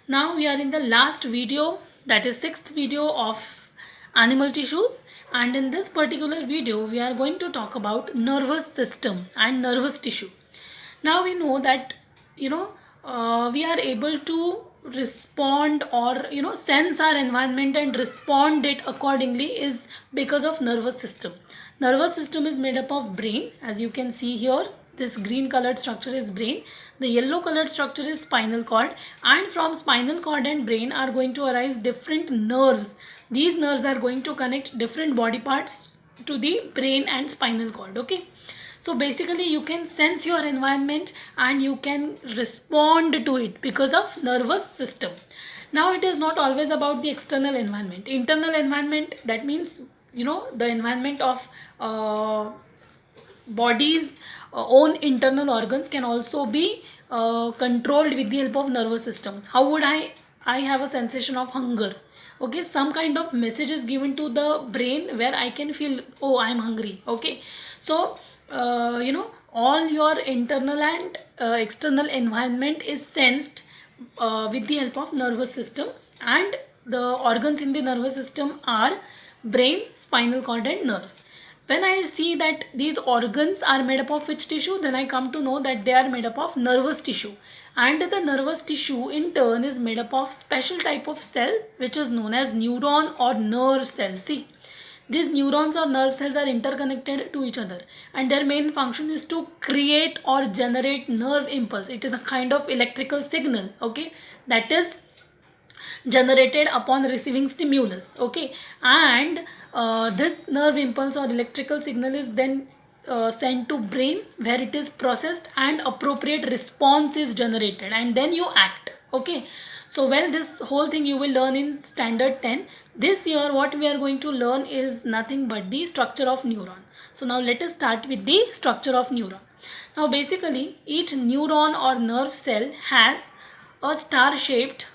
Now we are in the last video, that is sixth video of animal tissues, and in this particular video we are going to talk about nervous system and nervous tissue. Now we know that we are able to respond or sense our environment and respond it accordingly is because of nervous system. Nervous system is made up of brain, as you can see here. This green colored structure is brain, the yellow colored structure is spinal cord, and from spinal cord and brain are going to arise different nerves. These nerves are going to connect different body parts to the brain and spinal cord. Okay, so basically you can sense your environment and you can respond to it because of nervous system. Now it is not always about the external environment. Internal environment, that means the environment of body's own internal organs can also be controlled with the help of nervous system. How would I have a sensation of hunger? Okay, some kind of message is given to the brain where I can feel, oh, I'm hungry. Okay, so all your internal and external environment is sensed with the help of nervous system, and the organs in the nervous system are brain, spinal cord and nerves. When I see that these organs are made up of which tissue, then I come to know that they are made up of nervous tissue, and the nervous tissue in turn is made up of special type of cell which is known as neuron or nerve cell. See, these neurons or nerve cells are interconnected to each other, and their main function is to create or generate nerve impulse. It is a kind of electrical signal, okay, that is generated upon receiving stimulus. Okay, and this nerve impulse or electrical signal is then sent to brain, where it is processed and appropriate response is generated, and then you act. Okay, so well, this whole thing you will learn in standard 10. This year what we are going to learn is nothing but the structure of neuron. So now let us start with the structure of neuron. Now basically each neuron or nerve cell has a star shaped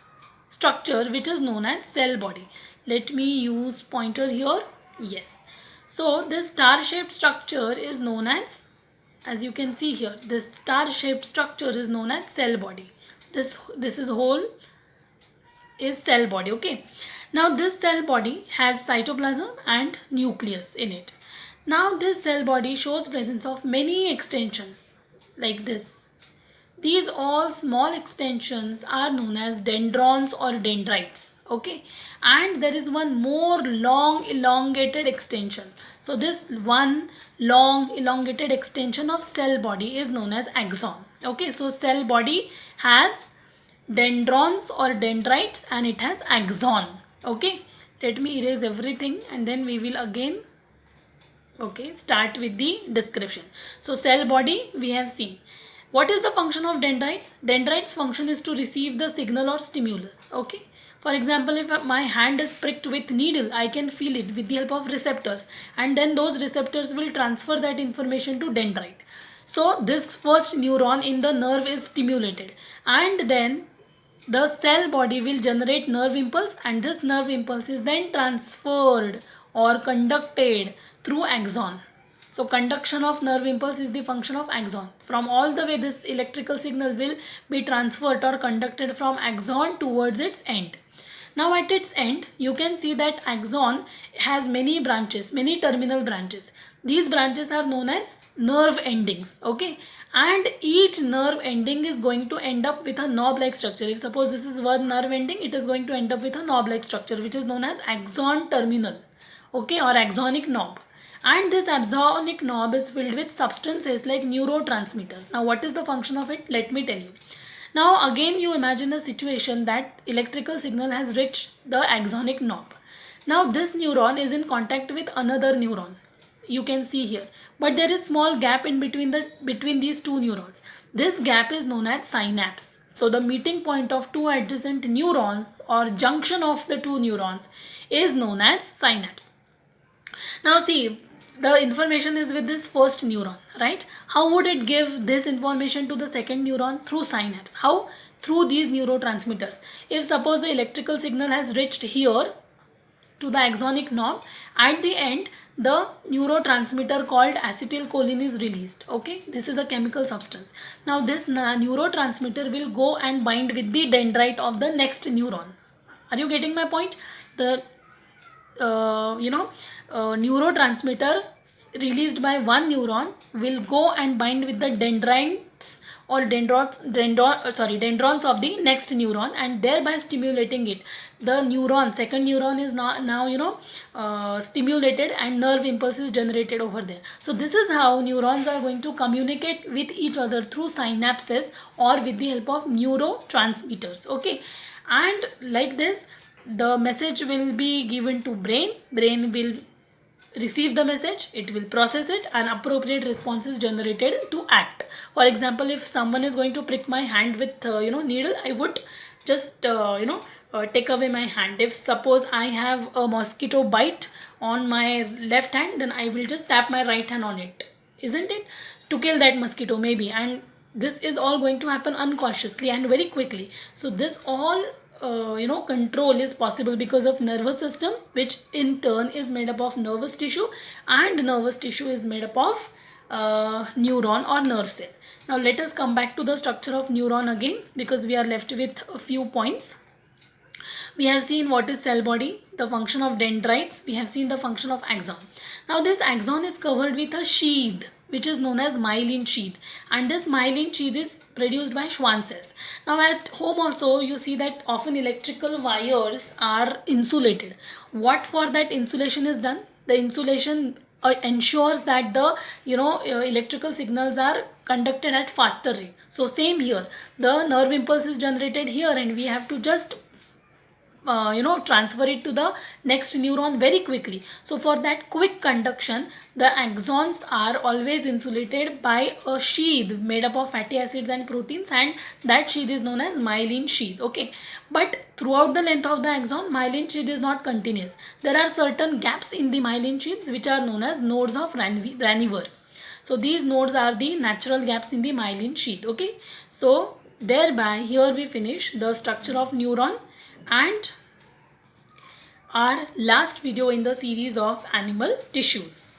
structure which is known as cell body. Let me use pointer here. Yes, so this star shaped structure is known as you can see here, this star shaped structure is known as cell body. This is whole is cell body. Okay, now this cell body has cytoplasm and nucleus in it. Now this cell body shows presence of many extensions like this. These all small extensions are known as dendrons or dendrites. Okay, and there is one more long elongated extension. So this one long elongated extension of cell body is known as axon. Okay, so cell body has dendrons or dendrites and it has axon. Okay, let me erase everything and then we will again start with the description. So cell body we have seen. What is the function of dendrites? Dendrites function is to receive the signal or stimulus. Okay, for example, if my hand is pricked with needle, I can feel it with the help of receptors, and then those receptors will transfer that information to dendrite. So this first neuron in the nerve is stimulated, and then the cell body will generate nerve impulse, and this nerve impulse is then transferred or conducted through axon. So conduction of nerve impulse is the function of axon. From all the way this electrical signal will be transferred or conducted from axon towards its end. Now at its end you can see that axon has many branches, many terminal branches. These branches are known as nerve endings. Okay, and each nerve ending is going to end up with a knob like structure. If suppose this is one nerve ending, it is going to end up with a knob like structure which is known as axon terminal. Okay, or axonic knob. And this axonic knob is filled with substances like neurotransmitters. Now what is the function of it? Let me tell you. Now again you imagine a situation that electrical signal has reached the axonic knob. Now this neuron is in contact with another neuron. You can see here. But there is small gap in between these two neurons. This gap is known as synapse. So the meeting point of two adjacent neurons or junction of the two neurons is known as synapse. Now see, the information is with this first neuron, right? How would it give this information to the second neuron? Through synapse. How? Through these neurotransmitters. If suppose the electrical signal has reached here, to the axonic knob. At the end, the neurotransmitter called acetylcholine is released. Okay, this is a chemical substance. Now this neurotransmitter will go and bind with the dendrite of the next neuron. Are you getting my point? The neurotransmitter released by one neuron will go and bind with the dendrites or dendrons of the next neuron, and thereby stimulating it. The second neuron is now stimulated, and nerve impulse is generated over there. So this is how neurons are going to communicate with each other through synapses or with the help of neurotransmitters. Okay, and like this, the message will be given to brain will receive the message, it will process it, and appropriate response is generated to act. For example, if someone is going to prick my hand with needle, I would just take away my hand. If suppose I have a mosquito bite on my left hand, then I will just tap my right hand on it, isn't it, to kill that mosquito maybe. And this is all going to happen uncautiously and very quickly. So this all control is possible because of nervous system, which in turn is made up of nervous tissue, and nervous tissue is made up of neuron or nerve cell. Now let us come back to the structure of neuron again, because we are left with a few points. We have seen what is cell body, the function of dendrites, we have seen the function of axon. Now this axon is covered with a sheath which is known as myelin sheath, and this myelin sheath is produced by Schwann cells. Now at home also you see that often electrical wires are insulated. What for that insulation is done? The insulation ensures that the electrical signals are conducted at faster rate. So same here, the nerve impulse is generated here, and we have to just transfer it to the next neuron very quickly. So for that quick conduction, the axons are always insulated by a sheath made up of fatty acids and proteins, and that sheath is known as myelin sheath. Okay, but throughout the length of the axon, myelin sheath is not continuous. There are certain gaps in the myelin sheaths which are known as nodes of Ranvier. So these nodes are the natural gaps in the myelin sheath. Okay, so thereby here we finish the structure of neuron and our last video in the series of animal tissues.